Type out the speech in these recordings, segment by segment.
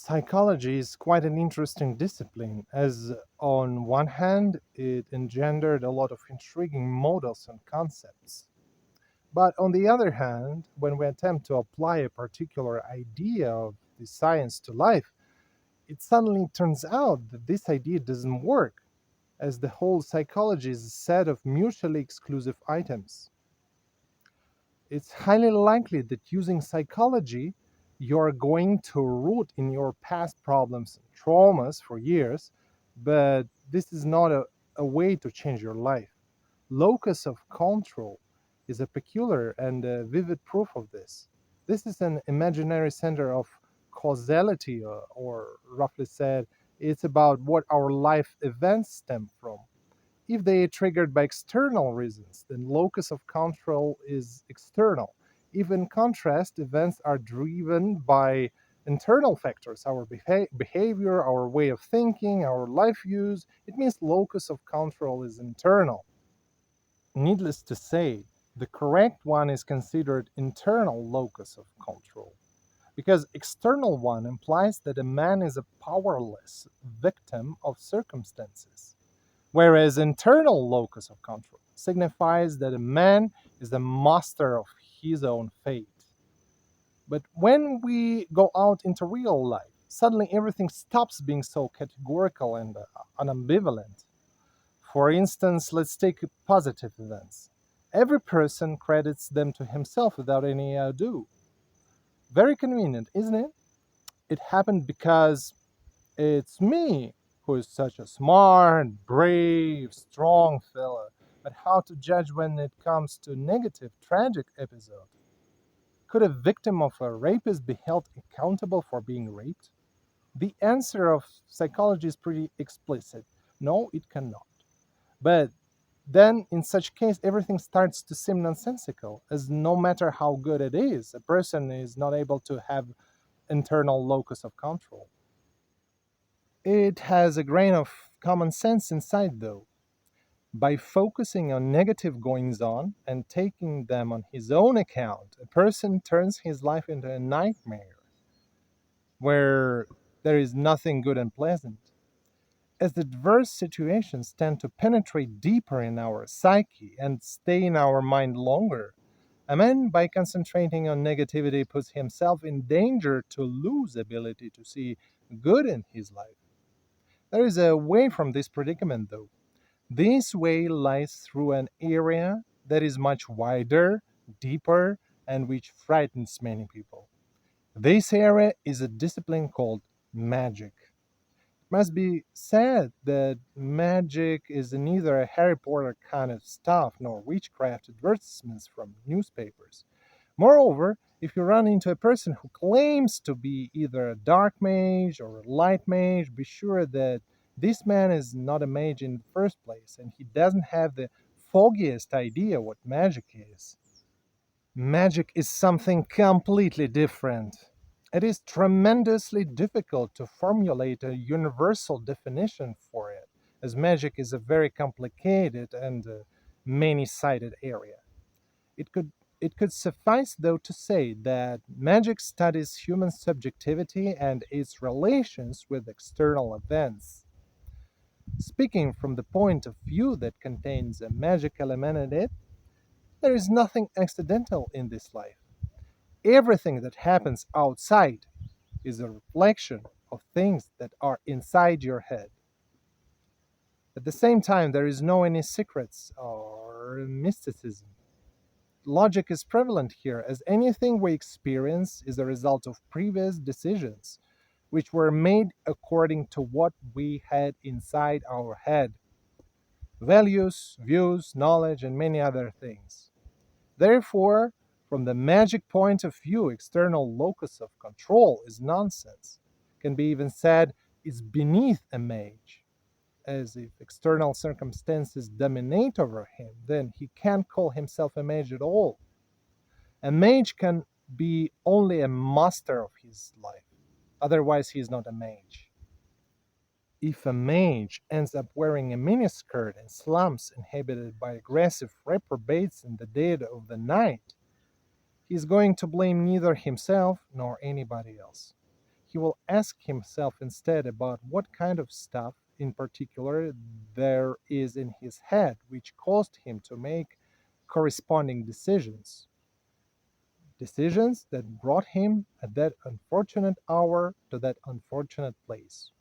Psychology is quite an interesting discipline, as on one hand, it engendered a lot of intriguing models and concepts. But on the other hand, when we attempt to apply a particular idea of the science to life, it suddenly turns out that this idea doesn't work, as the whole psychology is a set of mutually exclusive items. It's highly likely that using psychology, you're going to root in your past problems and traumas for years, but this is not a way to change your life. Locus of control is a peculiar and vivid proof of this. This is an imaginary center of causality, or roughly said, it's about what our life events stem from. If they are triggered by external reasons, then locus of control is external. If, in contrast, events are driven by internal factors, our behavior, our way of thinking, our life views, it means locus of control is internal. Needless to say, the correct one is considered internal locus of control, because external one implies that a man is a powerless victim of circumstances, whereas internal locus of control signifies that a man is the master of his own fate. But when we go out into real life, suddenly everything stops being so categorical and unambivalent. For instance, let's take positive events. Every person credits them to himself without any ado. Very convenient, isn't it? It happened because it's me who is such a smart, brave, strong fella. But how to judge when it comes to negative, tragic episode? Could a victim of a rapist be held accountable for being raped? The answer of psychology is pretty explicit. No, it cannot. But then, in such case, everything starts to seem nonsensical, as no matter how good it is, a person is not able to have internal locus of control. It has a grain of common sense inside, though. By focusing on negative goings on and taking them on his own account, a person turns his life into a nightmare where there is nothing good and pleasant. As adverse situations tend to penetrate deeper in our psyche and stay in our mind longer, a man, by concentrating on negativity, puts himself in danger to lose ability to see good in his life. There is a way from this predicament, though. This way lies through an area that is much wider, deeper, and which frightens many people. This area is a discipline called magic. It must be said that magic is neither a Harry Potter kind of stuff nor witchcraft advertisements from newspapers. Moreover, if you run into a person who claims to be either a dark mage or a light mage, be sure that this man is not a mage in the first place and he doesn't have the foggiest idea what magic is. Magic is something completely different. It is tremendously difficult to formulate a universal definition for it, as magic is a very complicated and many sided area. It could it could suffice, though, to say that magic studies human subjectivity and its relations with external events. Speaking from the point of view that contains a magic element in it, there is nothing accidental in this life. Everything that happens outside is a reflection of things that are inside your head. At the same time, there is no any secrets or mysticism. Logic is prevalent here, as anything we experience is a result of previous decisions, which were made according to what we had inside our head: values, views, knowledge, and many other things. Therefore, from the magic point of view, external locus of control is nonsense. Can be even said is beneath a mage, as if external circumstances dominate over him, then he can't call himself a mage at all. A mage can be only a master of his life, otherwise, he is not a mage. If a mage ends up wearing a miniskirt in slums inhabited by aggressive reprobates in the dead of the night, he is going to blame neither himself nor anybody else. he will ask himself instead about what kind of stuff in particular there is in his head which caused him to make corresponding decisions that brought him at that unfortunate hour to that unfortunate place.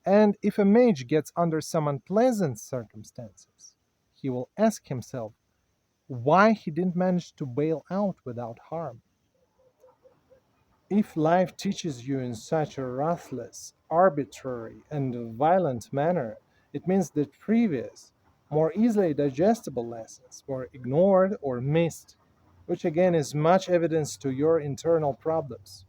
And if a mage gets under some unpleasant circumstances, he will ask himself why he didn't manage to bail out without harm. If life teaches you in such a ruthless, arbitrary, and violent manner, it means that previous, more easily digestible lessons were ignored or missed, which again is much evidence to your internal problems.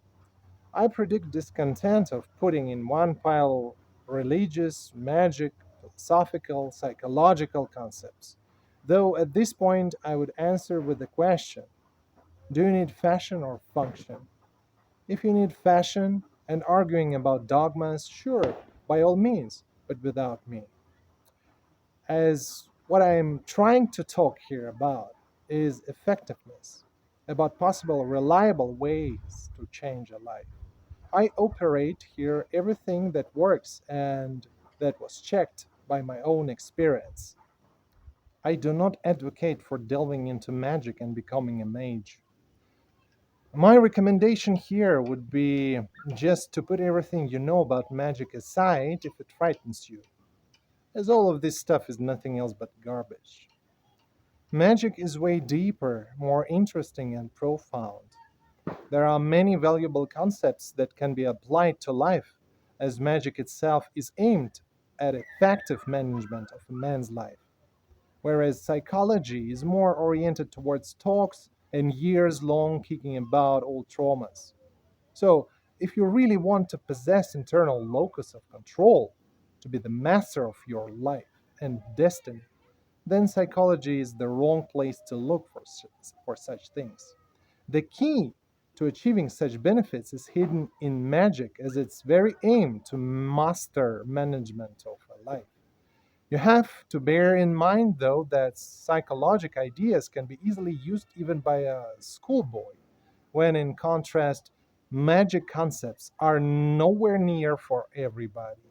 I predict discontent of putting in one pile religious, magic, philosophical, psychological concepts. Though at this point I would answer with the question, do you need fashion or function? If you need fashion and arguing about dogmas, sure, by all means, but without me. As what I am trying to talk here about is effectiveness, about possible reliable ways to change a life. I operate here everything that works and that was checked by my own experience. I do not advocate for delving into magic and becoming a mage. My recommendation here would be just to put everything you know about magic aside if it frightens you, as all of this stuff is nothing else but garbage. Magic is way deeper, more interesting, and profound. There are many valuable concepts that can be applied to life, as magic itself is aimed at effective management of a man's life, whereas psychology is more oriented towards talks and years long kicking about old traumas. So, if you really want to possess internal locus of control, to be the master of your life and destiny, then psychology is the wrong place to look for such things. The key to achieving such benefits is hidden in magic as its very aim to master management of a life. You have to bear in mind, though, that psychological ideas can be easily used even by a schoolboy, when in contrast, magic concepts are nowhere near for everybody.